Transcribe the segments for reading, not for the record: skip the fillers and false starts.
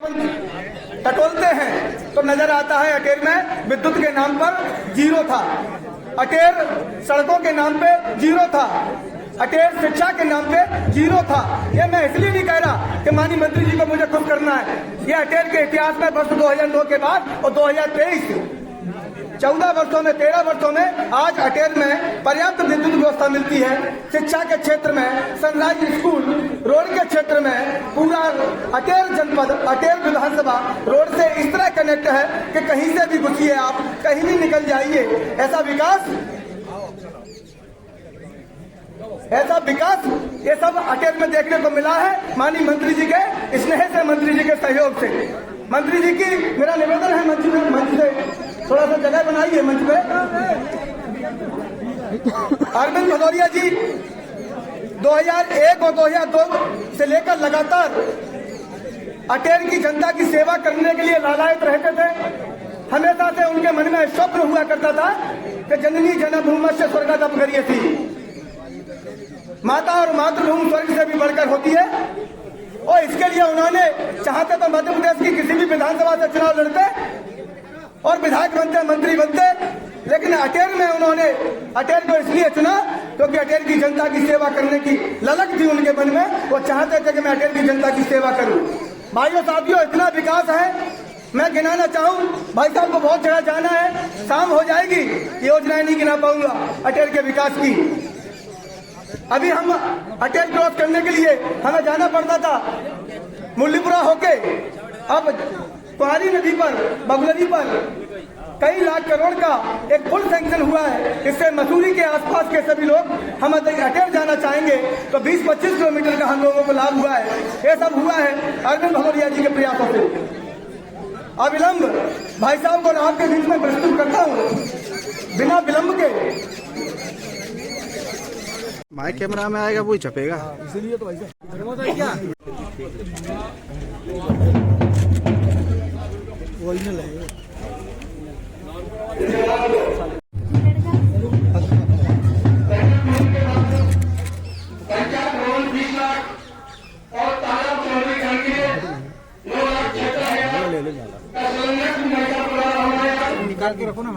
टटोलते हैं तो नजर आता है अटेर में विद्युत के नाम पर जीरो था, अटेर सड़कों के नाम पे जीरो था, अटेर शिक्षा के नाम पे जीरो था। ये मैं इसलिए नहीं कह रहा कि माननीय मंत्री जी को मुझे खुश करना है। ये अटेर के इतिहास में वर्ष 2009 के बाद और 2023 14 वर्षों में 13 वर्षों में आज अटेर में पर्याप्त विद्युत व्यवस्था मिलती है। शिक्षा के क्षेत्र में सनराइज स्कूल, रोड के क्षेत्र में पूरा अटेर जनपद, अटेर विधानसभा रोड से इस तरह कनेक्ट है कि कहीं से भी घुसिए आप, कहीं भी निकल जाइए। ऐसा विकास ये सब अटेर में देखने को मिला है माननीय मंत्री जी के स्नेह से, मंत्री जी के सहयोग से। मंत्री जी की मेरा निवेदन है मंच से थोड़ा सा जगह बनाइए मंच पे। अरविंद भदौरिया जी 2001 और 2002 से लेकर लगातार अटेर की जनता की सेवा करने के लिए लालायित रहते थे। हमेशा से उनके मन में स्वप्न हुआ करता था कि जननी जन्मभूमि स्वर्गम करिए थी। माता और मातृभूमि स्वर्ग से भी बढ़कर होती है और इसके लिए उन्होंने चाहते तो मध्य प्रदेश की किसी भी विधानसभा से चुनाव लड़ते और विधायक बनते, मंत्री बनते, लेकिन अटेर में उन्होंने अटेर को इसलिए चुना क्योंकि अटेर की जनता की सेवा करने की ललक थी उनके मन में। वो चाहते थे कि मैं अटेर की जनता की सेवा करूं। भाइयों साथियों, इतना विकास है, मैं गिनाना चाहूं, भाई साहब को बहुत जगह जाना है, शाम हो जाएगी, योजनाएं नहीं गिना पाऊंगा अटेर के विकास की। अभी हम अटेर क्रॉस करने के लिए हमें जाना पड़ता था मुरलीपुरा होके, अब कुआरी नदी पर, बगुलरी पर कई लाख करोड़ का एक पुल सैंक्शन हुआ है। इससे मसूरी के आसपास के सभी लोग हम अटेर जाना चाहेंगे तो 20-25 किलोमीटर का हम लोगों को लाभ हुआ है। ये सब हुआ है अरविंद भदौरिया जी के प्रयासों से। अविलंब भाई साहब को आपके बीच में प्रस्तुत करता हूँ, बिना विलंब के। माइक कैमरा में आएगा वही छपेगा, इसीलिए तो भाई ओरिजिनल है। निकाल के रखो ना।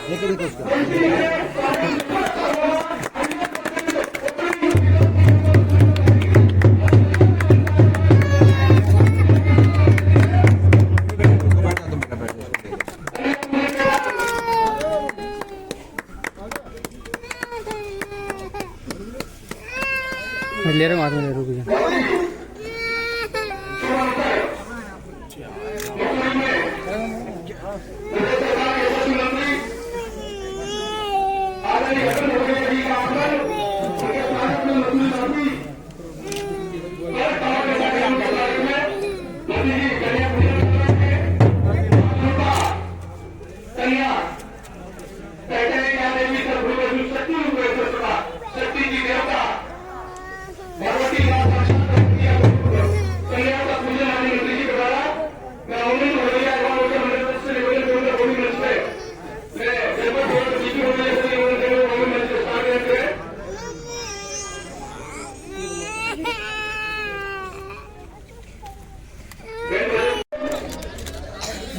देखो उसका ले रहे हैं, रुक जा।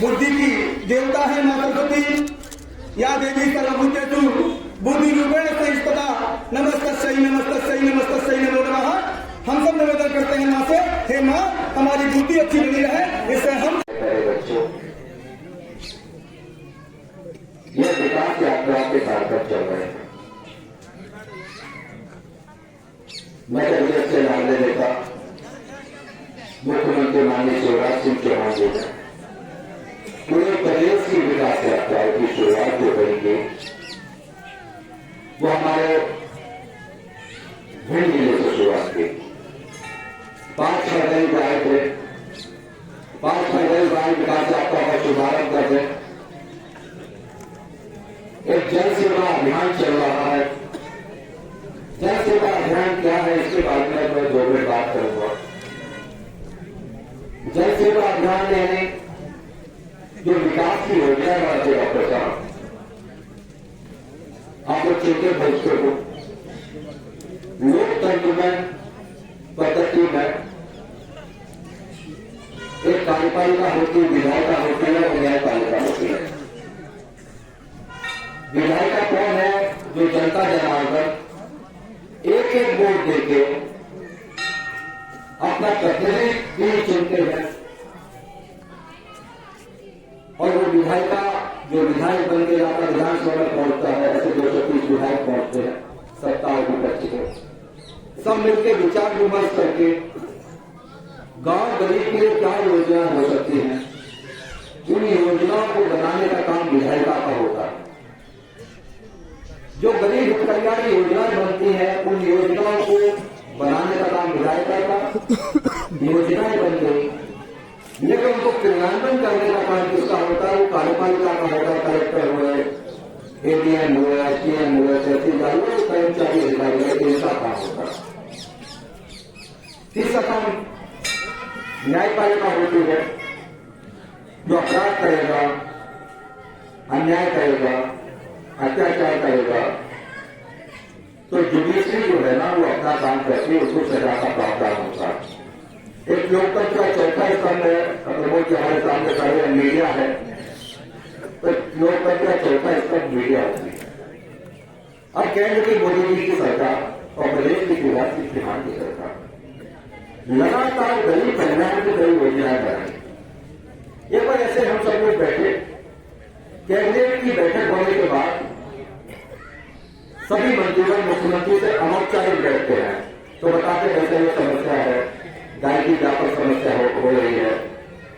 बुद्धि की देवता है माँ सरस्वती, या देवी सर्वभूतेषु बुद्धि रूपेण संस्थिता, नमस्तस्यै नमस्तस्यै नमस्तस्यै नमो नमः। हम सब निवेदन करते हैं माँ से, हे माँ हमारी बुद्धि अच्छी बनी रहे, इससे हम यह विकास यात्रा के सार्थक चल रहे हैं। मैं कांग्रेस से नाम लेने का मुख्यमंत्री माननीय शिवराज सिंह चौहान जी ने पूरे प्रदेश की विकास यात्रा की शुरुआत जो करेंगे वो हमारे भिंड जिले से शुरुआत की। 5 फरवरी को आए थे, 5 फरवरी को विकास यात्रा का शुभारंभ कर रहे। एक जन सेवा अभियान चल रहा है। जन सेवा अभियान क्या है इसके बारे में मैं 2 मिनट बात करूंगा। जन सेवा अभियान में जो विकास की योजना है डॉक्टर साहब, आप लोग चिंतित भविष्य को न्यायपालिका होती है, विधायिका होती है और न्यायपालिका होती है। विधायिका कौन है? जो जनता जनार्दन एक एक वोट देके अपना प्रतिनिधि चुनते हैं और वो विधायिका जो विधायक बन के जाता विधानसभा में पहुंचता है, ऐसे 230 विधायक पहुंचते हैं सत्ता और विपक्ष को, सब मिलकर विचार विमर्श करके गांव गरीब के लिए क्या योजना हो सकती है, उन योजनाओं को बनाने का काम विधायिका का होता है। जो गरीब हित कल्याण की योजनाएं बनती है उन योजनाओं को बनाने का काम विधायिका का। योजनाएं बन गई लेकिन उनको क्रियान्वयन करने का काम किसका होता है? वो कार्यपालिका का होता है। कलेक्टर हुए, एडीएम हुए, एसडीएम हुए, तहसीलदार हुए, कर्मचारी अधिकारी हुए, इनका काम होता है। तीसरा काम न्यायपालिका होती है, जो अपराध करेगा, अन्याय करेगा, अत्याचार करेगा तो जुडिशरी जो है ना वो अपना काम करके उसको सजा का प्रावधान होता है। एक लोकतंत्र का चौथा स्तंभ है, अगर जो हमारे सामने खड़े मीडिया है, तो लोकतंत्र का चौथा स्तंभ मीडिया होती है। अब केंद्र की मोदी जी की सरकार और प्रदेश की शिवराज सिंह चौहान की सरकार लगातार गरीब कल्याण की कई योजनाएं बनाई। एक बार ऐसे हम सब लोग बैठे, कैबिनेट की बैठक होने के बाद सभी मंत्रीगण मुख्यमंत्री से अनौपचारिक बैठते हैं तो बताते कैसे ये समस्या है, गाय की व्यापक समस्या हो रही है।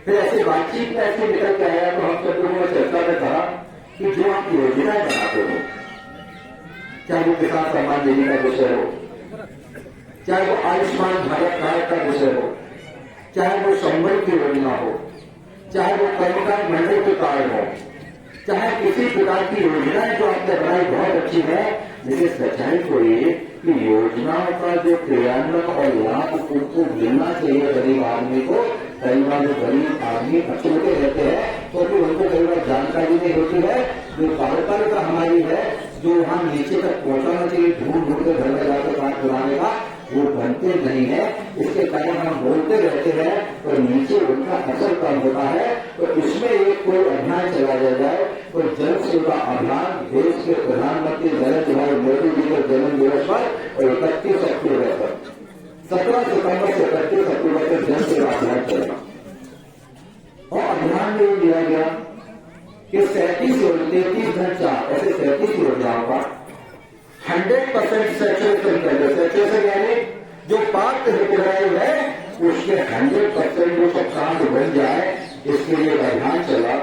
फिर ऐसी बातचीत में ऐसे निकल के आया तो हम सब लोगों ने चर्चा में कहा कि जो आप योजनाएं बनाते हो, चाहे वो किसान सम्मान निधि का विषय हो, चाहे वो आयुष्मान भारत कार्ड का विषय हो, चाहे वो संबल की योजना हो, चाहे वो कर्मकार मंडल के कार्ड हो, चाहे किसी प्रकार की योजनाएं जो आपने बनाई बहुत अच्छी है, लेकिन सच्चाई को ये कि योजनाओं का जो क्रियान्वयन और लाभ उनको मिलना चाहिए गरीब आदमी को। कई बार जो गरीब आदमी अछूते रहते हैं तो फिर उनको कई बार जानकारी नहीं होती है। जो कार्यपालिका हमारी है, जो वहां नीचे तक पहुंचाना चाहिए, ढूंढ ढूंढ के घर में जाकर काम कराने का, वो बनते नहीं है। इसके कारण हम बोलते रहते हैं और नीचे उनका असर कम होता है। तो इसमें एक कोई अभियान चलाया जाए, कोई जन सेवा अभियान देश के प्रधानमंत्री नरेंद्र भाई मोदी जी के जन्म दिवस पर और 31 अक्टूबर पर 17 सितंबर से 31 अक्टूबर तक जन सेवा अभियान चलेगा। और अभियान में लिया गया कि 33 घंटा ऐसे 37 योजनाओं का 100% सैचुरेशन कर दे। सैचुरेशन यानी जो पात्र हितग्राही है उसके 100% जो सब काम बन जाए, इसके लिए अभियान चला।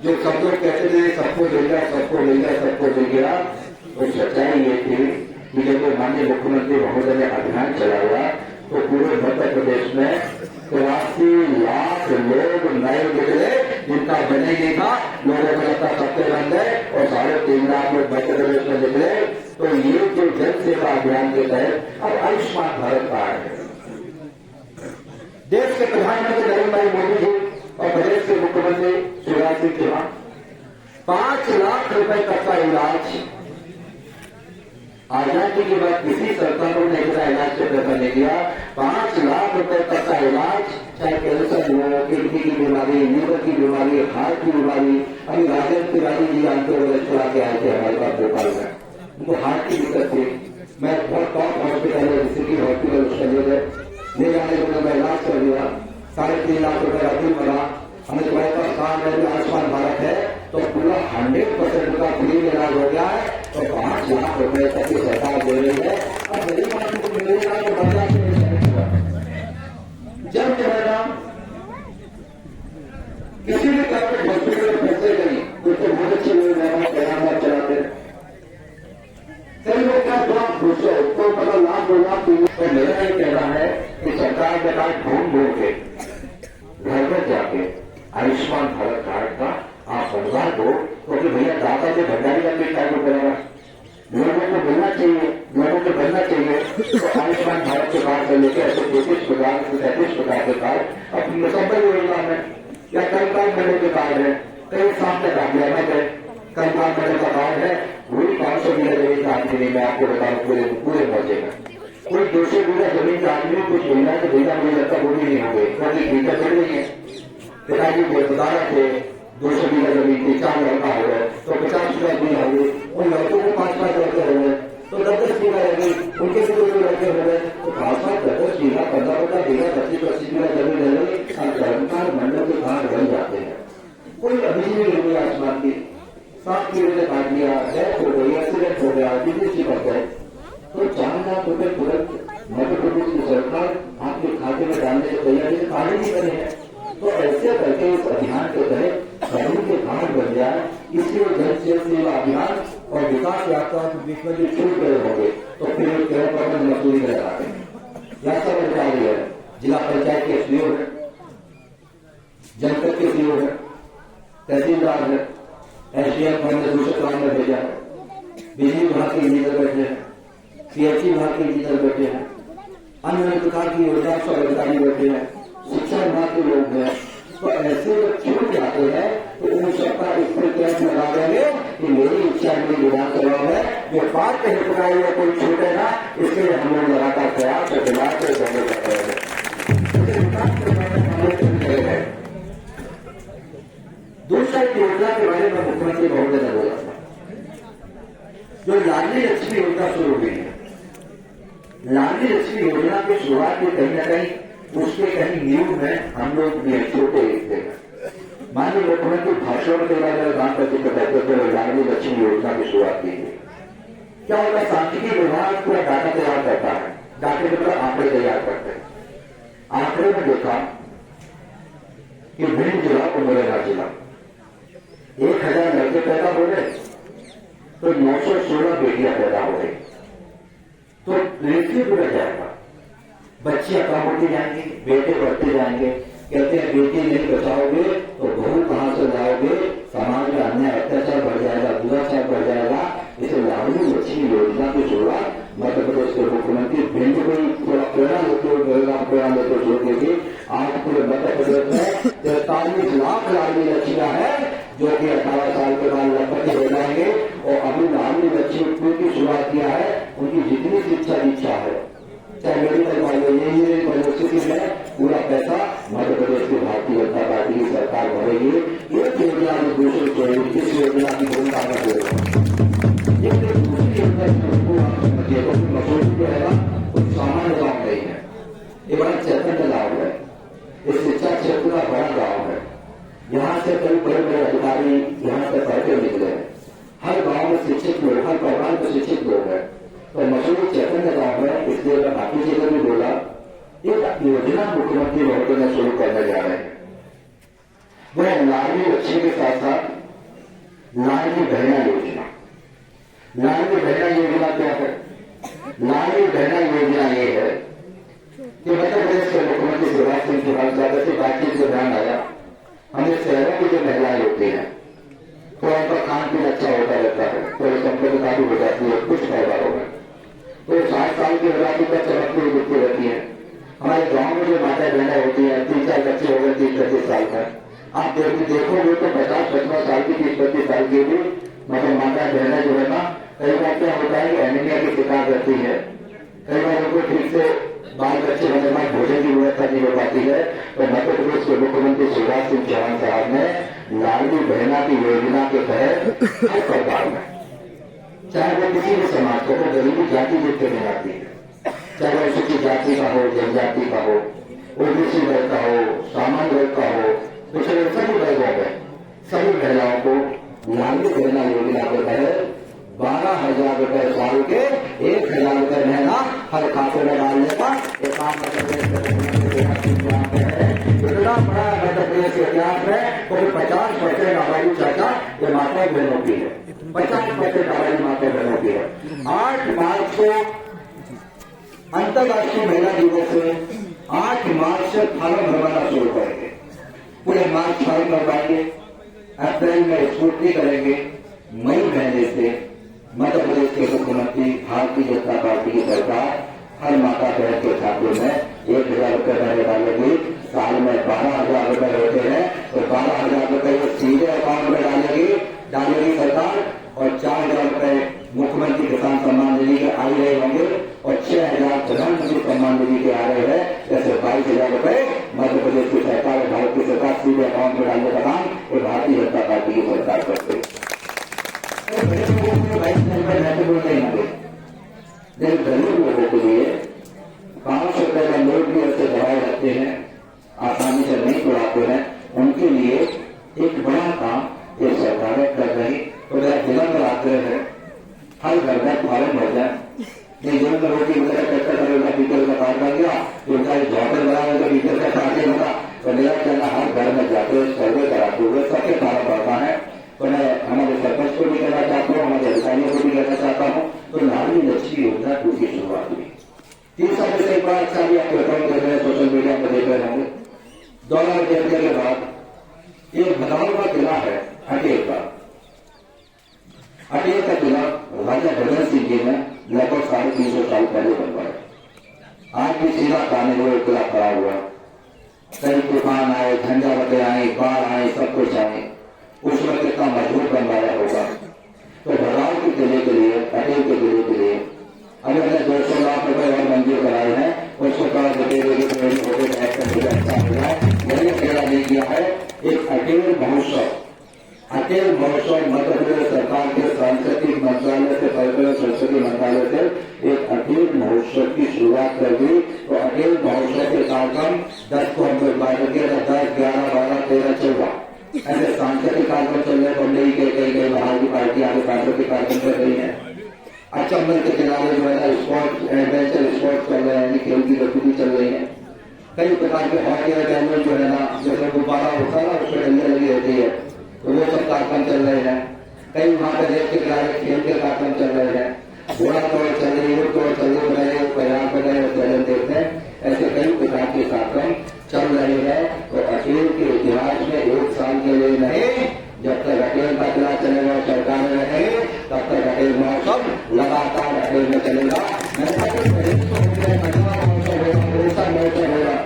जो सब लोग कहते थे सबको मिल गया, सबको मिल गया, सबको मिल गया, तो सच्चाई ये थी कि जब माननीय मुख्यमंत्री महोदय ने अभियान चलाया तो पूरे मध्य प्रदेश में 83 लाख लोग नए निकले जिनका बने नहीं था। लोगों को लगता सत्य बन गए और 3.5 लाख लोग मध्य प्रदेश में निकले। तो ये जो जन सेवा अभियान के तहत अब आयुष्मान भारत कार्ड है। देश के प्रधानमंत्री नरेंद्र भाई मोदी जी और प्रदेश के मुख्यमंत्री शिवराज सिंह चौहान 5 लाख रुपए तक का इलाज आजादी के बाद किसी सरकारों ने इतना इलाज पे पैसा नहीं दिया। 5 लाख रुपए तक का इलाज, चाहे कैंसर हो, किडनी की बीमारी, लीवर की बीमारी, हार्ट की बीमारी। अभी राजेंद्र तिवारी जी जानते हुए चला के आए थे हमारे पास भोपाल में, उनको हार्ट की दिक्कत थी। मैं बहुत टॉप हॉस्पिटल है सिटी हॉस्पिटल उसके ले जाने को मैं इलाज कर दिया। 3.5 लाख रुपए का बिल बना। हमें तुम्हारे पास काम है आयुष्मान भारत है तो पूरा 100% का फ्री इलाज हो गया है। तो 5 लाख रुपए तक की सरकार दे रही है। अब गरीब आदमी को मिलेगा तो बदला जब रहेगा किसी भी प्राइवेट हॉस्पिटल में पैसे गई तो बहुत अच्छी योजना चलाते। कई लोग क्या लाख 200 तो पता लाख 2 लाख 3 लाख। मेरा ये कहना है कि सरकार के पास ढूंढ ढूंढ के घर घर जाके आयुष्मान भारत कार्ड का आप बनवा दो, क्योंकि भैया दाता के भंडारी का भी कार्ड करेगा। लोगों को मिलना चाहिए, लोगों को बनना चाहिए। तो आयुष्मान भारत के कार्ड से लेकर ऐसे 33 प्रकार से 33 प्रकार के कार्ड अब मुसम्बल योजना में या कर्मकार मंडल के कार्ड है। कई सामने दाखिला है कर्मकार मंडल का कार्ड है, वही 500 बीघा जमीन का आदमी मैं आपको बताऊं पूरे मौजे में कोई 200 बीघा जमीन का आदमी कुछ महीना से बीघा मुझे लगता वो भी नहीं हो गई, क्योंकि बीघा चल रही है। पिताजी को बता रहे थे 200 बीघा जमीन थी, 4 लड़का हो गए तो 50 बीघा जमीन हो गई, उन लड़कों को 5-5 लड़के हो गए तो 10-10 बीघा रह गई, उनके भी 2 लड़के हो गए तो 5-5, 10-10 बीघा, 15-15 बीघा, 25-25 बीघा जमीन रह गई। कर्मकार मंडल के कहां बन जाते हैं, कोई अभी नहीं हुई आसमान की 7 किलो ने काट लिया, डेथ हो गई, एक्सीडेंट हो गया, बीजेपी कर गए तो 4 लाख रुपए तुरंत मध्य प्रदेश की सरकार आपके खाते में डालने की तैयारी से कार्य नहीं करे हैं। तो ऐसे करके इस अभियान के तहत शहरों के घाट बन जाए, इसलिए जन सेवा अभियान और विकास यात्रा के बीच में जो छूट गए होंगे तो फिर केवल पर मजदूरी में लगाते हैं। यह सब अधिकारी है, जिला पंचायत के सीओ है, जनपद के सीओ है, तहसीलदार है, एसडीएम ने दूसरे काम में भेजा है, बिजली विभाग के इंजीनियर बैठे हैं, सीएचसी विभाग के इंजीनियर बैठे हैं, अन्य प्रकार की योजना सब अधिकारी बैठे हैं, शिक्षा विभाग के लोग हैं। तो ऐसे जब छूट जाते हैं तो उन सबका इस पर कैसे लगा देंगे कि मेरी इच्छा मेरी विधानसभा में जो पार्ट के हितग्राही है कोई छूटे ना, इसके लिए हम लोग लगातार प्रयास और दिमाग से करने कर रहे हैं। दूसरा योजना के बारे में मुख्यमंत्री महोदय ने बोला था, जो लाडली लक्ष्मी योजना शुरू हुई है, लाडली लक्ष्मी योजना की शुरुआत में कहीं न कहीं उसके कहीं न्यूज में हम लोग छोटे हिस्से में माननीय मुख्यमंत्री भाषण में गांव का जिक्र करते थे, लाडली लक्ष्मी योजना की शुरुआत की गई। क्या होता है, सांख्यिकी विभाग पूरा डाटा तैयार करता है, डाटे के ऊपर आंकड़े तैयार करते हैं। आंकड़े में देखा कि भिंड जिला और मुरैना जिला 1000 लड़के पैदा हो गए तो 916 बेटियां पैदा हो गई, तो रेशियो बढ़ जाएगा, बच्चियां कम होती जाएंगी, बेटे बढ़ते जाएंगे। कहते हैं बेटी नहीं बचाओगे तो बहू कहां से लाओगे, समाज में अन्याय अत्याचार बढ़ जाएगा, दुराचार बढ़ जाएगा। इसे लाडली लक्ष्मी योजना की शुरुआत मध्य प्रदेश के मुख्यमंत्री भिंड में थोड़ा प्रेरणा लेते हुए जोड़ देगी। आज पूरे मध्य प्रदेश में 43 लाख लाडली लक्ष्मियां हैं जो कि 18 साल के बाद लखपति हो जाएंगे। और अभी लाडली लक्ष्मी की शुरुआत किया है, उनकी जितनी शिक्षा दीक्षा है, चाहे मेडिकल कॉलेज, इंजीनियरिंग यूनिवर्सिटी में पूरा पैसा मध्य प्रदेश की भारतीय जनता पार्टी की सरकार भरेगी। एक योजना में दूसरी छोड़ी, इस योजना की भूमिका में दूसरी मसूरी जो है कुछ सामान्य गाँव नहीं है, ये बड़ा चैतन्य गाँव है, इस शिक्षा क्षेत्र का बड़ा गाँव है। यहाँ से कई बड़े बड़े अधिकारी यहाँ से पढ़ते निकले हैं, हर गाँव में शिक्षित लोग, हर परिवार में शिक्षित लोग हैं। तो मसूरी चैतन्य गाँव है, इसलिए मैं बाकी जगह भी बोला, एक योजना मुख्यमंत्री महोदय ने शुरू करने जा रहे हैं। वह लाडली लक्ष्मी के साथ साथ लाडली बहना योजना। लाडली बहना योजना क्या है? लाडली बहना योजना ये है कि मध्य प्रदेश के मुख्यमंत्री शिवराज सिंह चौहान साहब से बातचीत से ध्यान आया, हमें शहरों की जो महिलाएं होती हैं तो उनका खान पीन अच्छा होता रहता है, तो संपन्नता भी हो जाती है, कुछ फायदा होगा। तो 60 साल की आजादी पर चमकती हुई दिखती रहती है। हमारे गांव में जो माता बहना होती है, 3-4 बच्चे हो गए 30-35 साल का, आप देखोगे तो 50-55 साल की 30-35 साल की भी मतलब माता बहना जो है ना, कई बार क्या होता है एनीमिया की शिकार रहती है, कई बार उनको ठीक से बाल बच्चे होने में भोजन की व्यवस्था नहीं हो पाती है। तो मध्य प्रदेश के मुख्यमंत्री शिवराज सिंह चौहान साहब ने लाडली बहना की योजना के तहत हर परिवार में, चाहे वो किसी भी समाज को, गरीबी जाति देख के नहीं आती है, चाहे वो अनुसूचित जाति का हो, जनजाति का हो, ओबीसी वर्ग का हो, सामान्य वर्ग का हो, पिछले सभी वर्गों में सभी महिलाओं को लाडली बहना योजना के तहत 12,000 रुपए साल के 1,000 रुपए महीना हर खाते में डालने का एक काम मध्य प्रदेश इतना बड़ा मध्य प्रदेश के इतिहास में कोई 50% आबादी चाचा ये माताएं बहनों की है, 50% आबादी माताएं बहनों की है। 8 मार्च को अंतर्राष्ट्रीय महिला दिवस से 8 मार्च से फार्म भरवाना शुरू करेंगे, पूरे मार्च फार्म भरवाएंगे, अप्रैल में स्कूटी करेंगे, मई महीने से मध्य प्रदेश के मुख्यमंत्री भारतीय जनता पार्टी की सरकार हर माता बहन के खाते में 1,000 रुपए महीने डालेगी। साल में 12,000 रुपए होते हैं तो 12,000 रुपए सीधे अकाउंट में डालेगी सरकार, और 4,000 रुपए मुख्यमंत्री किसान सम्मान निधि के आ रहे होंगे और 6,000 प्रधानमंत्री सम्मान निधि के आ रहे हैं। जैसे 22,000 रुपए मध्य प्रदेश की सरकार और भारत की सरकार सीधे अकाउंट कराते, सर्वे कराते हुए सबके कारण बढ़ता है। तो मैं हमारे सरपंच को भी कहना चाहता हूँ, हमारे अधिकारियों को भी कहना चाहता हूँ, तो नारी लक्ष्मी योजना 2 की शुरुआत हुई। 3 साल से एक बार अच्छा भी आप रिकॉर्ड कर रहे हैं, सोशल मीडिया पर देख रहे होंगे। दौरान देखने के बाद एक भदाल का किला है अटेर का। अटेर का किला राजा भगत सिंह जी ने लगभग 350 साल पहले बनवाया। आज भी सीधा ताने हुए किला खड़ा हुआ। कई तूफान आए, झंझावतें आई, बाढ़ आए, सब कुछ आए, उस वक्त कितना मजबूत बनवाया होगा। तो भगवान के किले के लिए, अटेर के किले के लिए अभी हमने 200 लाख रुपए और मंजूर कराए हैं। उसको थोड़ा मैंने किया नहीं किया है एक अटेर महोत्सव। अटेर महोत्सव मध्य प्रदेश सरकार के सांस्कृतिक मंत्रालय से, पर्यटन संस्कृति मंत्रालय से एक अटेर महोत्सव की शुरुआत कर दी। तो अटेर महोत्सव के कार्यक्रम 10 को हम लोग बात किया था, 10, 11, 12, 13, 14 ऐसे सांस्कृतिक कार्यक्रम चल रहे। बम्बई के कई बाहर की पार्टी आगे सांस्कृतिक कार्यक्रम कर रही है। अचंबल के किनारे जो है स्पोर्ट्स, एडवेंचर स्पोर्ट्स चल रहे हैं, खेल की गतिविधि चल रही है। कई प्रकार के हॉकी डैमेज जो है ना, जैसे गुब्बारा होता है ना, उसमें डंडे लगी रहती है, तो वो सब कार्यक्रम चल रहे हैं। कई वहां पर रेत के किनारे खेल के कार्यक्रम चल रहे हैं। घोड़ा दौड़ चल रही है, दौड़ चल रहे, प्रयाग कर रहे हैं, देखते हैं। ऐसे कई प्रकार के कार्यक्रम चल रहे हैं। तो अटेर के इतिहास में 1 साल के लिए नहीं, जब तक अटेर का किला चलेगा, सरकार में रहेगी, तब तक अटेर महोत्सव लगातार अटेर में चलेगा। महोत्सव हो रहा,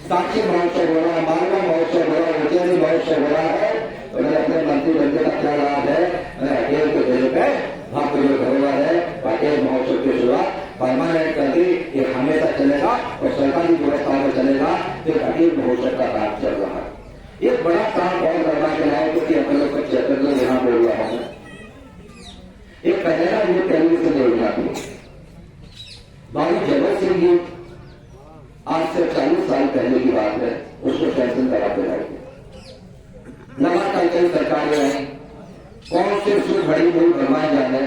साक्षी महोत्सव हो रहा, मालवा महोत्सव हो रहा, उज्जैनी महोत्सव हो रहा है। तो मैंने अपने मंत्री बनने का क्या लाभ है, मैंने अटेर के किले पे भव्य जो धरोहर है अटेर महोत्सव की शुरुआत परमानेंट कर दी। ये हमेशा चलेगा और सरकारी व्यवस्था में चलेगा। फिर अटेर महोत्सव का काम चल रहा है। एक बड़ा काम और करना के लाए, क्योंकि अपने लोग को चैतन्य यहाँ बोल रहा हूं। एक पहला ये टेलीविजन योजना थी, बाबू जगत सिंह जी आज से 40 साल पहले की बात है, उसको फैशन कराते रहे। लगातार कई सरकारें आई, कौन से उसको घड़ी नहीं बनवाए जाने,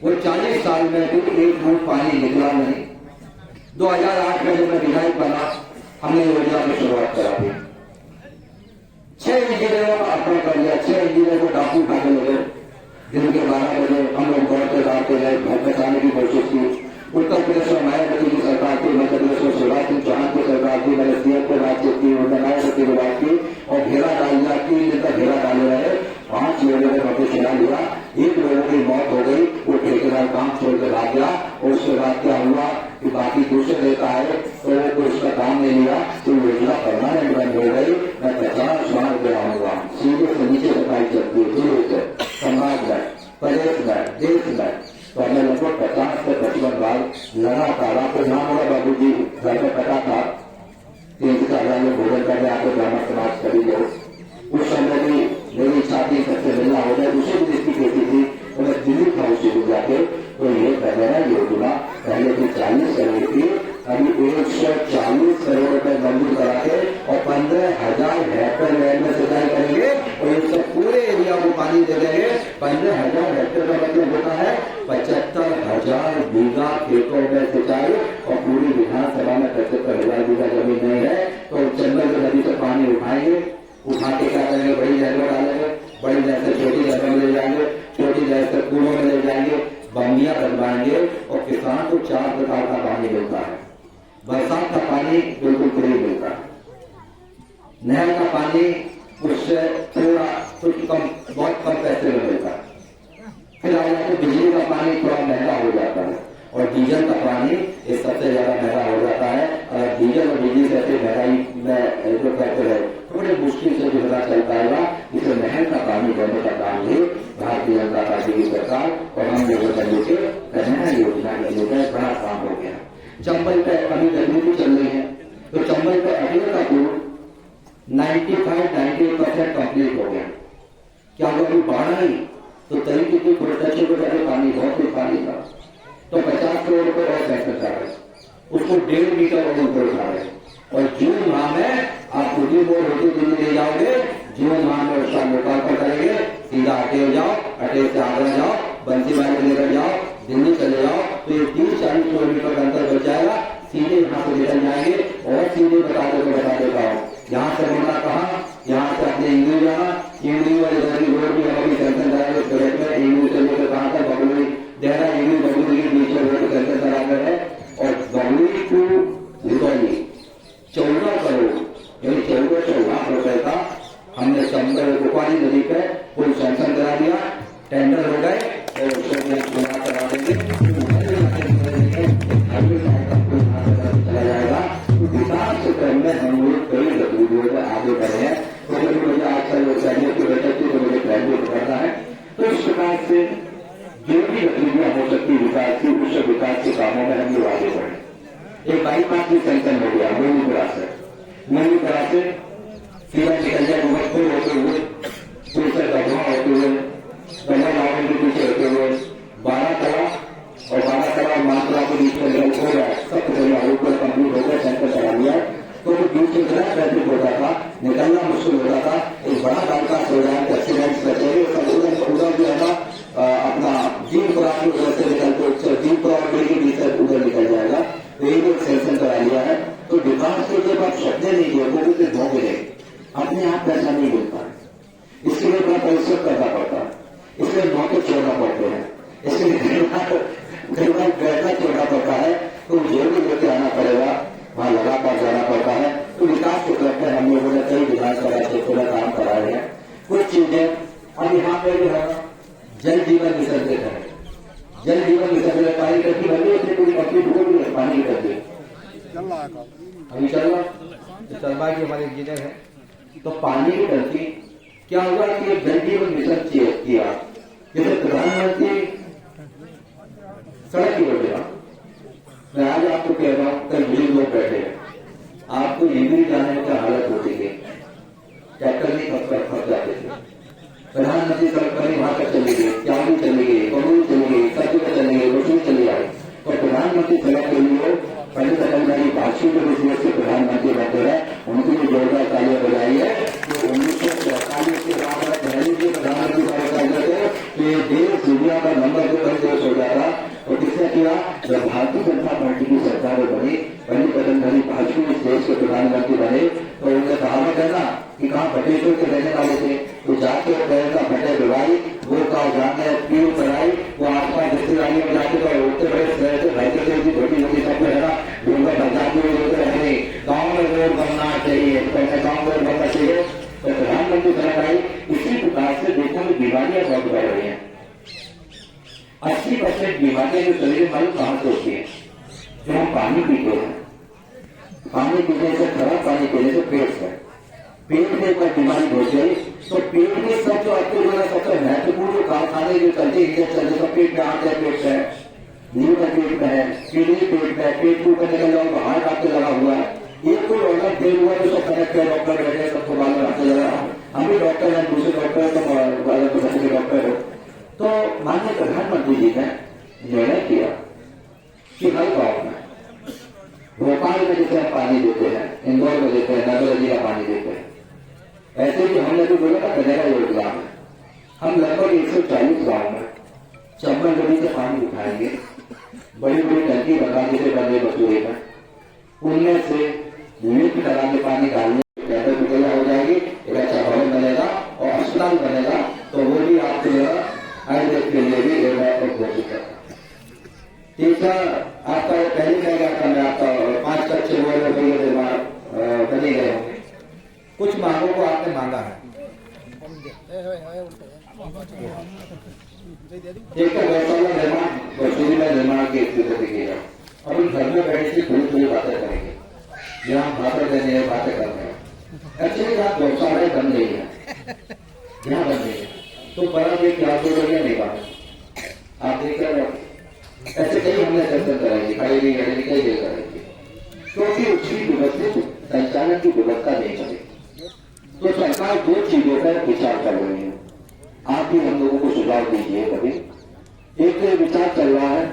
वो 40 साल में भी एक बूंद पानी निकला नहीं। 2008 में जब मैं विधायक बना, हमने योजना की शुरुआत करा दी। 6 इंजीनियरों का अर्पण कर लिया। 6 इंजीनियर को डाकू उठाने लगे। दिन के 12 बजे हम लोग दौड़ते दौड़ते गए, घर बचाने की कोशिश की। उत्तर प्रदेश में मायावती की सरकार थी, मध्य प्रदेश में शिवराज सिंह चौहान की सरकार थी। मैंने सीएम को बातचीत की, उन्होंने मायावती की बात की और घेरा डाल दिया। 3 दिन तक घेरा डाले रहे। 5 लोगों ने नोटिस सुना लिया, 1 लोगों की मौत हो गई। वो ठेकेदार काम छोड़ कर भाग गया। और उसके बाद क्या हुआ कि बाकी दूसरे देता है तो वो कोई उसका काम नहीं लिया, तो योजना परमानेंट बंद हो गई। मैं 50 मार दे रहा हूँ, सीधे से नीचे सफाई चलती है, दूर से समाज में, प्रदेश में, देश में। तो हमने लगभग 50 से 55 बार लगातार, आपको नाम होगा बाबू जी, घर में पता था 3 में भोजन करने आते ब्राह्मण समाज सभी लोग। उस समय भी मेरी इच्छा थी सबसे मिलना हो जाए। दूसरी दृष्टि कैसी थी, तो मैं दिल्ली था उसी को जाके। तो ये पहले योजना पहले तो 40 करोड़ थी, अभी 140 करोड़ रुपए मंजूर करा के और 15,000 हेक्टेयर लैंड में सिंचाई करेंगे और ये सब पूरे एरिया को पानी दे देंगे। 15,000 हेक्टेयर का मतलब होता है 75,000 बीघा खेतों में सिंचाई। और पूरी विधानसभा में 75,000 बीघा जमीन नहीं है, तो चंबल नदी से पानी उठाएंगे, उठा के क्या करेंगे, बड़ी नहर में डालेंगे, बड़ी नहर से छोटी नहर में ले जाएंगे, छोटी नहर से कुओं में ले जाएंगे, बंगियां बनवाएंगे और किसान को 4 प्रकार का पानी मिलता है। बरसात का पानी बिल्कुल फ्री मिलता है, नहर का पानी उससे थोड़ा कुछ कम, बहुत कम पैसे में मिलता है। फिर आ जाते बिजली का पानी थोड़ा महंगा हो जाता है और डीजल का पानी ये सबसे ज्यादा महंगा हो जाता है। अगर डीजल और बिजली जैसे महंगाई में जो करते रहे तो बड़े मुश्किल से जो पता चल पाएगा। इसे नहर का पानी देने का काम भी भारतीय जनता पार्टी की सरकार और हम लोगों का लेकर नहर योजना के लेकर बड़ा काम हो गया। चंबल पे अभी गतिविधि चल रही है, तो चंबल पे अटेर का पुल 95-98% कंप्लीट हो गया। क्या अगर बाढ़ आई तो तरीके की प्रोटेक्शन को जाके पानी, बहुत ही पानी था, तो 50 करोड़ रुपए और पैसा जा रहे, उसको 1.5 मीटर और ऊपर उठा रहे। और जून माह में आप पूरी बोर्ड होती दिल्ली ले जाओगे, जून माह में उसका लोकार्पण करेंगे, सीधा अटेर जाओ, अटेर से आगरा जाओ, बंसीवाल लेकर जाओ, दिल्ली चले जाओ, तो ये 30-40 किलोमीटर का अंतर बच जाएगा। सीधे यहाँ से निकल जाएंगे और सीधे बता देता हूँ, यहाँ से मुड़ना कहाँ, यहाँ रुपये 14 करोड़ यानी 1400 लाख रुपए का हमने गोपाली नदी पे पुल सैंक्शन करा दिया, टेंडर हो गए और उसको करा देंगे, चला जाएगा। विकास के क्रम में हम लोग कई गतिविधियों में आगे बढ़े हैं। तो मुझे आज सैनिक की बैठक थी तो मुझे ग्रेजुएट करना है, तो इस प्रकार से जो भी गतिविधियां हो सकती विकास की, उस विकास के कामों में हम लोग आगे बढ़े। एक बाईपास भी सैंक्शन हो गया मोहनीपुरा से सीधा निकल जाए मुजफ्फर होते हुए, दूसरे दरगाह होते हुए, गंगा गाँव के पीछे होते हुए 12 कला और 12 कला और मात्रा के बीच में जल हो गया, सब पहले आरोप पर कंप्लीट हो गया, सेंटर चला दिया। तो बीच में इतना ट्रैफिक होता था, निकलना मुश्किल होता था। एक बड़ा बाईपास हो जाए, एक्सीडेंट कचेरे पूरा जो है ना अपना जीनपुरा की उधर से निकलते जीनपुरा के बीच उधर निकल जाएगा। तो ये जो सेंक्शन करा लिया है, तो विकास के जब आप सपने नहीं देखोगे तो धो मिले, अपने आप पैसा नहीं मिलता है, इसके लिए बड़ा परिश्रम करना पड़ता है, इसलिए मौके छोड़ना पड़ते हैं, इसलिए कई बार पैसा छोड़ना पड़ता है, तो जो भी लेके आना पड़ेगा, वहां लगातार जाना पड़ता है। तो विकास के क्रम में हम लोगों ने कई विधानसभा क्षेत्रों में काम कराए हैं। कुछ चीजें अब यहाँ पे जो है जल जीवन मिशन से है, जल जीवन मिशन में पानी टंकी बनी, उससे कोई कंप्लीट हो गई है पानी की टंकी अभी चल रहा चलवा की हमारे इंजीनियर है। तो पानी की टंकी क्या होगा कि जल जीवन मिशन किया, जैसे प्रधानमंत्री सड़क की योजना, मैं आज आपको कह रहा हूं, कल बुजुर्ग लोग बैठे हैं, आपको इंदिरी जाने में क्या हालत होती थी, ट्रैक्टर नहीं फंस जाते थे। प्रधानमंत्री सड़क बनी, वहां तक चली गई, त्यागी चली गई, बबूल चली गई, सब्जी चली गई, रसोई चली आई। और प्रधानमंत्री सड़क के लिए पंडित अटल बिहारी वाजपेयी जो विशेष से प्रधानमंत्री बनते हैं, उनकी भी जोरदार तालियां बजाई है। तो 1947 के बाद पहले जो प्रधानमंत्री थे कि देश दुनिया का नंबर 2 देश हो जाता, और किसने किया, जब भारतीय जनता पार्टी की सरकार बनी, पंडित अटल बिहारी वाजपेयी इस देश के प्रधानमंत्री बने, तो उनने कहावत है ना कि कहाँ बटेश्वर के रहने वाले थे, तो जाके का फटे दिवाई वो का जाने पीड़ कराई, वो आसपास रिश्तेदारी में जाके उठते बड़े शहर से भैसे से भी छोटी छोटी सब है ना डूंगा बचाते हुए होते रहने, गाँव में रोड बनना चाहिए, पहले गाँव में रोड बनना चाहिए। तो प्रधानमंत्री सरकार आई, इसी प्रकार से देखो कि बीमारियां बहुत बढ़ रही हैं। 80% बीमारियां जो शरीर में मालूम कहां से होती है, जो हम पानी पीते हैं, पानी पीने से, खराब पानी पीने से पेट से, पेट में कोई बीमारी हो जाए तो पेट में सब जो आपके जो है सबसे महत्वपूर्ण जो कारखाने जो चलते हैं, सब पेट में आते हैं, पेट है, लीवर पेट में है, किडनी पेट में है, पेट को ऊपर निकल जाओ, हार्ट आपके लगा हुआ है, एक कोई ऑर्डर फेल हुआ तो सब कनेक्ट है, डॉक्टर बैठे सबको बाद में आपसे लगा, हम भी डॉक्टर हैं, दूसरे डॉक्टर है, तो डॉक्टर हो। तो माननीय प्रधानमंत्री जी ने निर्णय किया कि हर गांव में, भोपाल में जैसे हम पानी देते हैं, इंदौर में देते हैं, नर्मदा जी का पानी देते हैं, ऐसे भी हमने तो बोला था कनेरा योजना में हम लगभग 140 गांव में चंबल नदी से पानी उठाएंगे, बड़ी बड़ी टंकी बना देते बंदे बसूरे में, उनमें से लिफ्ट करा के पानी डालने बेहतर प्रक्रिया हो जाएगी, एक अच्छा भवन बनेगा और अस्पताल बनेगा, तो वो भी आपके आयुर्वेद के लिए भी घोषित है। तीसरा आपका पहले कह गया था, मैं आपका 5 कच्चे बने गए होंगे, कुछ मांगों को आपने मांगा है। एक तो गौशाला निर्माण, वसूली में निर्माण की स्वीकृति की है, और घर में बैठे से थोड़ी थोड़ी बातें करेंगे, जहाँ भाषण देने हैं बातें कर रहे हैं। एक्चुअली जहाँ गौशालाएं बन रही है, जहाँ बन रही है तो बड़ा एक लाख नहीं बना, आप देख रहे हो, ऐसे कई हमने दर्शन कराएंगे, खड़े भी करेंगे, कई देर करेंगे, क्योंकि उसकी व्यवस्थित संचालन की व्यवस्था नहीं करेगी। तो सरकार 2 चीजों पर विचार कर रही है, आप भी हम लोगों को सुझाव दीजिए कभी। एक विचार चल रहा है,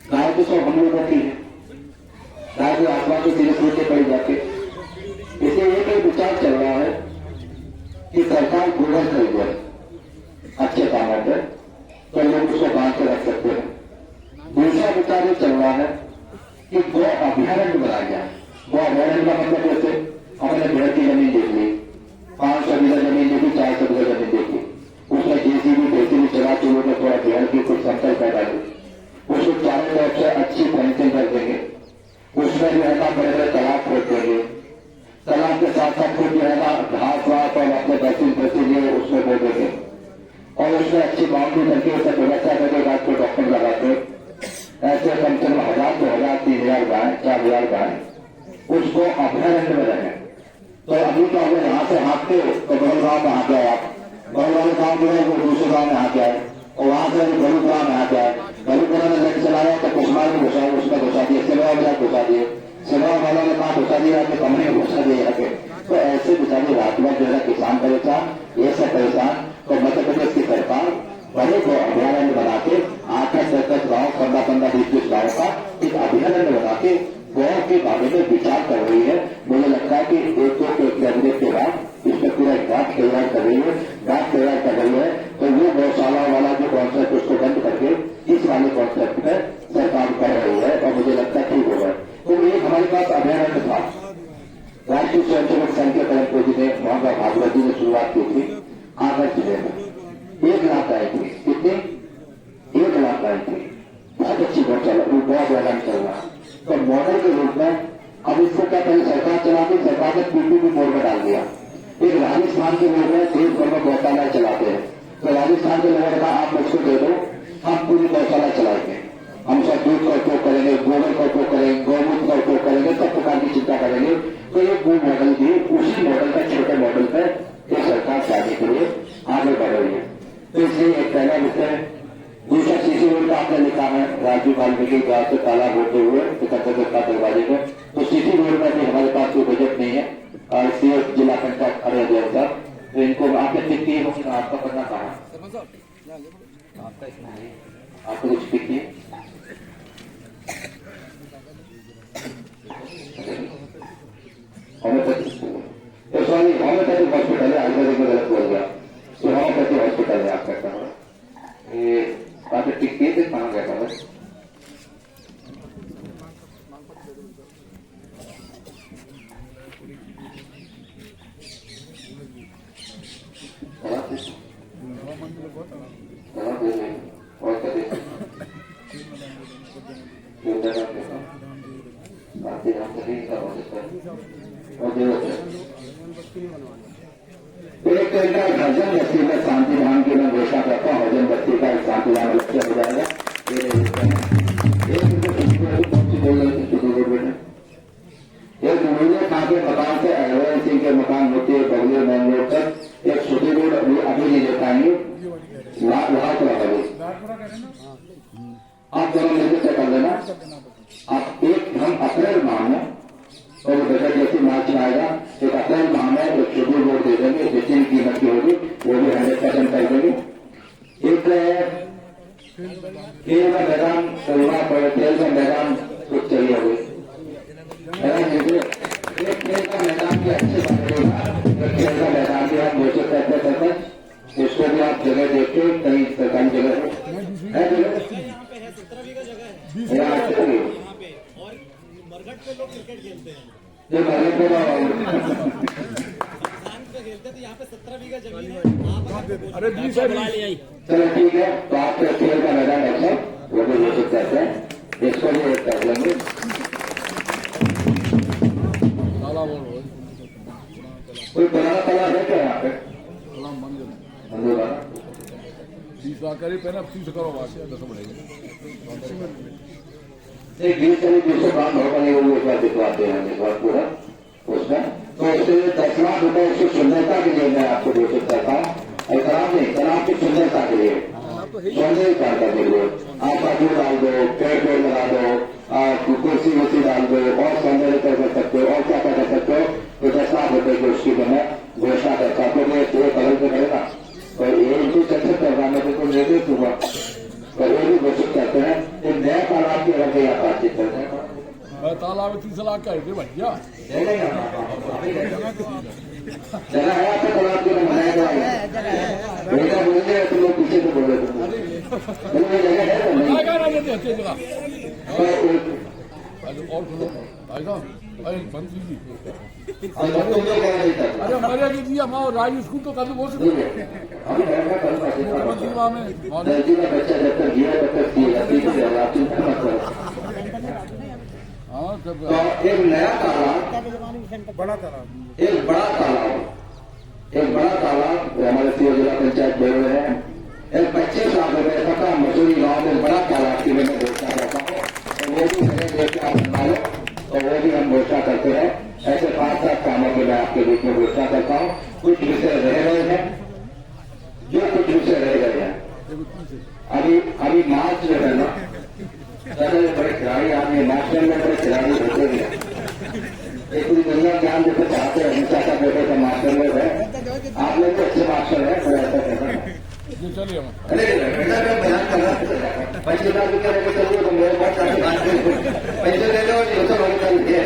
गाय तो सब हम लोगों की है, गाय के आसमान को सीधे सूखे पड़ जाके, इसे एक विचार चल रहा है कि सरकार गोबर खरीदे अच्छे कामों पर, तो लोग उसको बांध के रख सकते हैं। दूसरा विचार ये चल रहा है कि गौ अभ्यारण्य बनाया जाए। गौ अभ्यारण्य का मतलब जैसे हमने भेड़ की जमीन देख ली, 500 बीघा जमीन देखी, 400 बीघा जमीन देखी, उसमें जेसीबी चला के लोग थोड़ा भेड़ की कुछ समतल पैदा की, उसको चारों तरफ से अच्छी फेंसिंग कर देंगे, उसमें जो है ना बड़े बड़े तालाब खोद देंगे, तालाब के साथ साथ फिर जो है ना घास वास और अपने वैक्सीन फैसिलिटी उसमें बो देंगे और उसमें अच्छी बाउंड्री करके उसे व्यवस्था करके रात को डॉक्टर लगाते, ऐसे कम से कम 1000, 2000, 3000 गाय, 4000 गाय उसको अभयारण्य में रहे। तो अभी तो अगर यहाँ से हाँकते हो तो बड़े गाँव में हाँक जाए, आप बड़े वाले गाँव जो है वो दूसरे गाँव में हाँक जाए और वहां से बलू गाँव में हाँक जाए, बलूपुरा में लेट चलाया तो कुशमार में घुसा, उसमें घुसा दिए, सेवा वाला घुसा दिए, सेवा वाला ने कहा घुसा दिया, अपने कमरे में घुसा दिए रखे। तो ऐसे बेचारे रात भर जो है किसान परेशान, ये सब परेशान। तो मध्य प्रदेश की सरकार बड़े को अभयारण्य बना के 8-10 गाँव, 15-15, 20-20 गाँव का एक अभयारण्य बना के गाँव के बारे में विचार कर रही है। मुझे लगता है कि एक कैबिनेट के बाद इसमें पूरा ड्राफ्ट तैयार कर रही है, ड्राफ्ट तैयार कर रही है। तो वो गौशाला वाला जो कॉन्सेप्ट उसको बंद करके इस वाले कॉन्सेप्ट में सरकार कर रही है और मुझे लगता है ठीक होगा। तो एक हमारे पास अभयारण्य था, राष्ट्रीय स्वयंसेवक संघ के कलेक्टर जी ने, मोहन भागवत जी ने शुरुआत की थी आगस्ट जिले में। 1 लाख गाय थी, कितनी? 1 लाख गाय थी, बहुत अच्छी गौशाला, वो बहुत ज्यादा चल रहा। तो मॉडल के रूप में अब इसको क्या पहले सरकार चला दी, सरकार ने पीपीपी मोड में डाल दिया। एक राजस्थान के लोग हैं देश भर में गौशाला चलाते हैं, तो राजस्थान के लोगों ने कहा आप मुझको दे दो, हम पूरी गौशाला चलाएंगे, हम सब दूध का उपयोग करेंगे, गोबर का उपयोग करेंगे, गौमूत्र का उपयोग करेंगे, सब प्रकार की चिंता करेंगे। तो ये वो मॉडल भी उसी मॉडल का छोटे मॉडल पर एक सरकार जाने के लिए आगे बढ़ रही है। तो इसलिए एक पहला विषय। दूसरा सीसी रोड का आपने लिखा है राजीव वाल्मीकि गांव से तालाब होते हुए 71 दरवाजे में, तो सीसी रोड में भी हमारे पास कोई बजट नहीं है और सीएस जिला पंचायत अरे जैन साहब, तो इनको आपने पिक किए होंगे, आपका करना कहा आपको कुछ पिक किए होम्योपैथिक हॉस्पिटल है, आयुर्वेदिक में गलत बोल गया, तो होम्योपैथिक हॉस्पिटल है आपका कहा ये आपने पिक किए थे, कहाँ गया था एक तो इनका हजम बस्ती में शांति धाम की मैं घोषणा करता हूँ, हजम बस्ती का शांति धाम लक्ष्य हो जाएगा। एक मुहैया खां के मकान से अरविंद सिंह के मकान होती है बगलिया मेन रोड तक एक छोटी रोड अभी नहीं ले पाएंगे, वहां पर आप दोनों मिलकर तय कर लेना। आप एक हम अप्रैल माह में और बजट जैसे मार्च में आएगा, एक अप्रैल माह में एक छोटी रोड दे देंगे जितनी कीमत की होगी वो भी 100% कर देंगे। एक खेल का मैदान चलना पड़े, खेल का मैदान कुछ चाहिए होगी, एक खेल का मैदान भी अच्छे बनेगा, खेल का मैदान भी आप घोषित करते इसको भी आप जगह देखते कहीं सरकारी जगह है, मरघट पे लोग क्रिकेट खेलते हैं, जो मरघट पे खेलते तो यहाँ पे 17 बीघा जमीन है। अरे 20 है। चलो ठीक है, तो आप खेल का मैदान है वो भी घोषित करते हैं, इसको भी एक कर लेंगे। कोई पुराना तालाब है क्या यहाँ पे? मंदिर वाला 20 लाख करीब है ना, 30 करो वासी 10 बढ़ेगा। एक 20 काम होगा नहीं, वो एक बार दिखवाते हैं इस बार पूरा उसमें, तो उससे 10 लाख रुपए उसकी सुंदरता के लिए मैं आपको घोषित करता हूँ, और तालाब नहीं, तालाब की सुंदरता के लिए, सौंदर्यीकरण के लिए आप काजू डाल दो, पेड़ लगा दो, आप कुर्सी वुर्सी डाल दो और सौंदर्य कर सकते हो और क्या कर सकते हो, तो 10 लाख रुपए की उसकी मैं घोषणा करता हूँ। तो ये पूरे कलर से करेगा और एक भी चर्चा करवाने को निर्देश हुआ और ये भी घोषित करते हैं कि नया तालाब की अगर यहाँ बातचीत करते हैं तालाब 30 लाख का है भैया, जगह है आपका तालाब के बनाया जाएगा, बेटा बोलेंगे तो लोग पीछे से बोले जगह है तो नहीं और सुनो भाई साहब, अरे मंत्री जी अरे अरे मरे के दिया माँ राज स्कूल तो कभी बोल सकते मंत्री माँ में बच्चा जब तक जिया तब तक हाँ तो एक नया तालाब, बड़ा तालाब, एक बड़ा तालाब हमारे सीओ जिला पंचायत बोल रहे हैं। एक 25 लाख रुपए तक का मसूरी गांव में बड़ा तालाब की मैं घोषणा करता हूँ, तो वो भी मेरे देश के आप बना लो, तो वो भी हम घोषणा करते हैं। ऐसे 5-7 कामों की मैं आपके बीच में घोषणा करता हूँ। कुछ विषय रह गए हैं, जो कुछ विषय रह गए हैं अभी मार्च जो है ना, बड़े खिलाड़ी आदमी मास्टर में बड़े खिलाड़ी होते हैं। एक पूरी दुनिया के हम देखो चाहते हैं हिंसा का बेटे का मास्टर लोग है, आप लोग तो अच्छे मास्टर है, थोड़ा ऐसा कहना है। चलिए अरे बेटा मैं बयान करना 25 लाख रुपया लेकर चलिए तो मेरे पास काफी बात पैसे ले लो, ये तो बहुत चलिए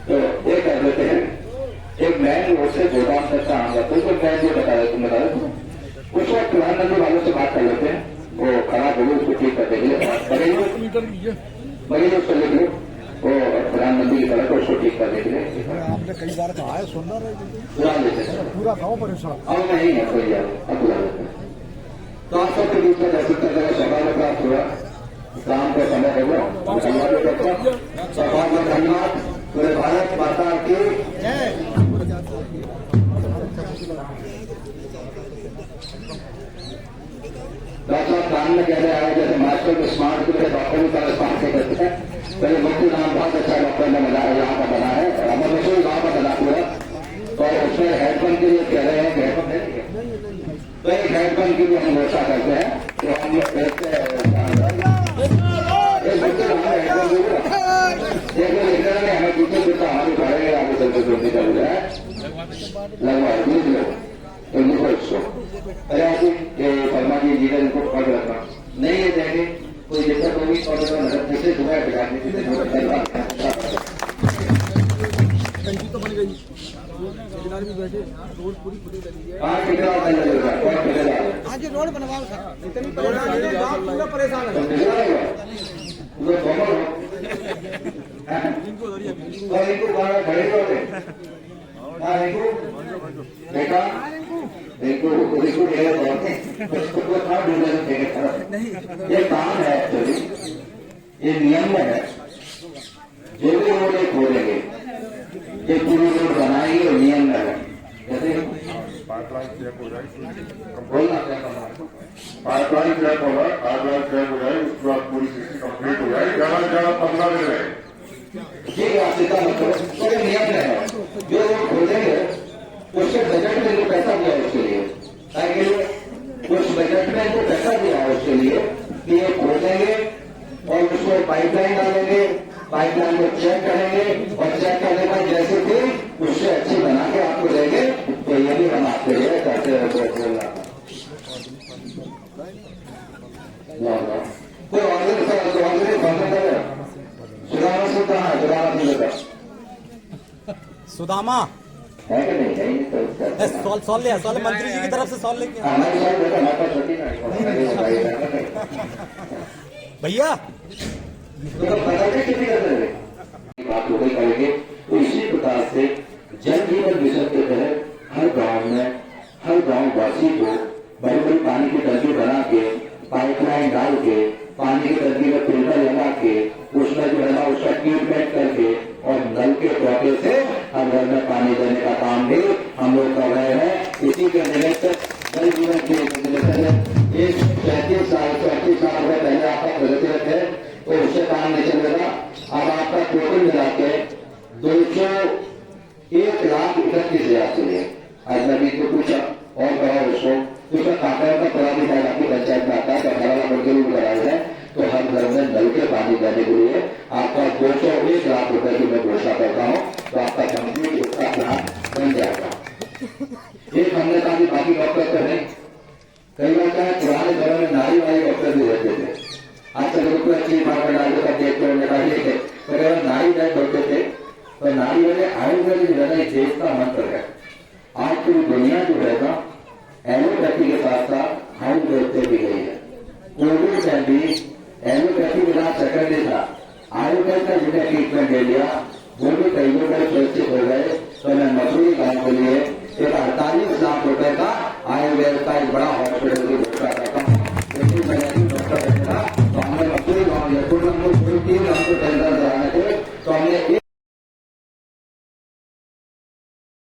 तो ये कर देते हैं। एक मैन रोड से गोदाम तक का आऊंगा तो मैं जो बता रहे तुम बता रहे उस वक्त प्रधानमंत्री वालों से बात कर लेते हैं, वो खराब हो गई उसको ठीक कर देंगे, मरीज उसको लिख लो, वो प्रधानमंत्री की तरफ उसको ठीक करने के लिए आपने कई बार कहा है, सुनना बुला लेते हैं। पूरा गाँव परेशान। अब नहीं है कोई यार, अब बुला लेते हैं। तो आप सबके बीच में जैसे सभा में प्राप्त हुआ काम का समय होगा, धन्यवाद करता हूँ। सभा में धन्यवाद। पूरे भारत माता की डॉक्टर कान में कह रहे हैं जैसे मास्टर को स्मार्ट के डॉक्टर भी करेस्पॉन्ड से करते हैं। पहले मुक्ति नाम बहुत अच्छा डॉक्टर ने यहाँ का बना है, अमर मसूरी गाँव का बना हुआ, तो उसमें हेडपम्प के लिए कह रहे हैं कि हेडपम्प है, तो एक हेडपम्प की भी हम घोषणा करते हैं। तो हम हमें दूसरे दूसरा हमारे पढ़ेंगे आगे चलते जोड़ने का है लगभग अरे आप फरमा जी जीवन को पढ़ रखना नहीं है, देंगे कोई दिक्कत होगी और दूसरे दुबारा बिगाड़ने की तो बन गई भी बैठे, रोड पूरी खुली लगी है। आज रोड बनवाओ सर, इतनी पूरा परेशान है। बेटा ये काम है एक्चुअली, ये नियम में है, जो भी रोड एक खोलेंगे ये पूरी रोड बनाएंगे और नियम में है। जैसे पाइपलाइन क्रैक हो जाए, बोलना क्या करना है, पाइपलाइन क्रैक होगा, पाइपलाइन क्रैक हो जाए, उसके बाद पूरी सिस्टम कंप्लीट हो जाए, ज्यादा से ज्यादा 15 दिन रहे। ठीक है, चिंता मत करो, तो ये नियम में है। जो रोड खोलेंगे उसके बजट में इनको पैसा दिया है उसके लिए, ताकि उस बजट में इनको पैसा दिया है उसके लिए कि ये खोलेंगे और उसको पाइपलाइन डालेंगे, पाइपलाइन को चेक करेंगे और चेक करने के बाद जैसे भी उससे अच्छी बना के आपको देंगे, तो ये भी हम आपके लिए करते हैं। कोई ऑर्डर सुदामा सिंह कहाँ है? सुदामा सिंह का सुदामा है कि नहीं? है सॉल लिया, सॉल मंत्री जी की तरफ से सॉल लेके हमारे साथ बेटा हमारे पास छोटी ना भैया तो बताइए कितनी कर देंगे बात हो गई करेंगे। तो इसी प्रकार से जल जीवन मिशन के तहत हर गांव वासी को बड़ी बड़ी पानी की टंकी बना के, पाइपलाइन डाल के, पानी की टंकी में फिल्टर लगा के, उसमें जो है ना उसका ट्रीटमेंट करके और नल के टोटे से हर घर में पानी देने का काम भी हम लोग कर रहे हैं। इसी के निमित्त जल जीवन के एक 35 साल पहले आपका प्रगति है, तो उससे काम नहीं चलेगा। अब आपका टोटल मिला के 201,31,000 चलिए। आज नबी को कुछ और बढ़ा उसको उसका काटा का पदाधिकारी आपकी पंचायत में आता है, 18 लाख रुपये भी कराए हैं। तो हर घर में नल के पानी देने के लिए आपका 201 लाख रुपए की मैं घोषणा करता हूँ, तो आपका कंप्लीट उसका प्लान बन जाएगा। एक हमने कहा कि बाकी डॉक्टर तो नहीं, कई बार क्या पुराने दौर में नारी वाली डॉक्टर भी रहते थे, आज तक रुपये अच्छी मार्केट डालते का देखते हुए निकालिए, तो नारी वाले डॉक्टर थे, तो नारी वाले आयुर्वेदिक निर्णय देश का मंत्र है। आज पूरी दुनिया जो है ना एलोपैथी के साथ साथ आयुर्वेद पे भी गई है। कोविड में भी एलोपैथी के साथ सेकेंडरी था, आयुर्वेद का जिन्हें ट्रीटमेंट ले लिया वो भी कई लोग सुरक्षित हो गए। तो मैं मसूरी गांव के लिए एक 48 लाख रुपए का आयुर्वेद का एक बड़ा हॉस्पिटल की घोषणा करता हूँ, लेकिन मैंने डॉक्टर